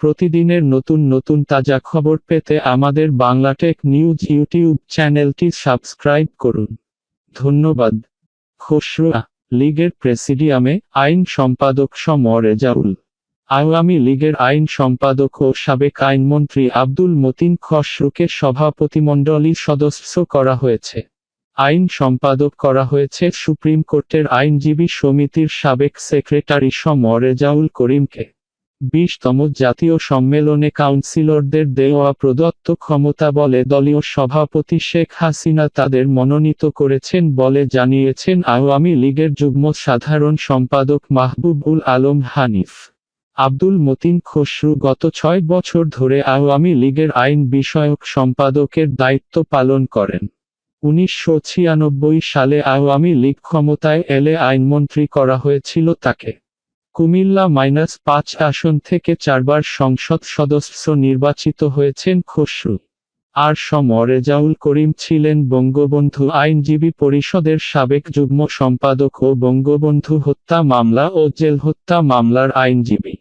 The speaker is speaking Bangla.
প্রতিদিনের নতুন নতুন তাজা খবর পেতে আমাদের বাংলাটেক নিউজ ইউটিউব চ্যানেলটি সাবস্ক্রাইব করুন। ধন্যবাদ। খসরু লীগের প্রেসিডিয়ামে আইন সম্পাদক ম রেজাউল। আওয়ামী লীগের আইন সম্পাদক ও সাবেক আইনমন্ত্রী আব্দুল মতিন খসরুকে সভাপতিমণ্ডলীর সদস্য করা হয়েছে। আইন সম্পাদক করা হয়েছে সুপ্রিম কোর্টের আইনজীবী সমিতির সাবেক সেক্রেটারি ম রেজাউল করিমকে। 20তম জাতীয় সম্মেলনে কাউন্সিলরদের দেওয়া প্রদত্ত ক্ষমতা বলে দলীয় সভাপতি শেখ হাসিনা তাদের মনোনীত করেছেন বলে জানিয়েছেন আওয়ামী লীগের যুগ্ম সাধারণ সম্পাদক মাহবুবুল আলম হানিফ। আব্দুল মতিন খসরু গত 6 বছর ধরে আওয়ামী লীগের আইন বিষয়ক সম্পাদকের দায়িত্ব পালন করেন। 1996 সালে আওয়ামী লীগ ক্ষমতায় এলে আইনমন্ত্রী করা হয়েছিল তাকে। কুমিল্লা-5 আসন থেকে 4 বার সংসদ সদস্য নির্বাচিত হয়েছেন খসরু। আর ম রেজাউল করিম ছিলেন বঙ্গবন্ধু আইনজীবী পরিষদের সাবেক যুগ্ম সম্পাদক ও বঙ্গবন্ধু হত্যা মামলা ও জেল হত্যা মামলার আইনজীবী।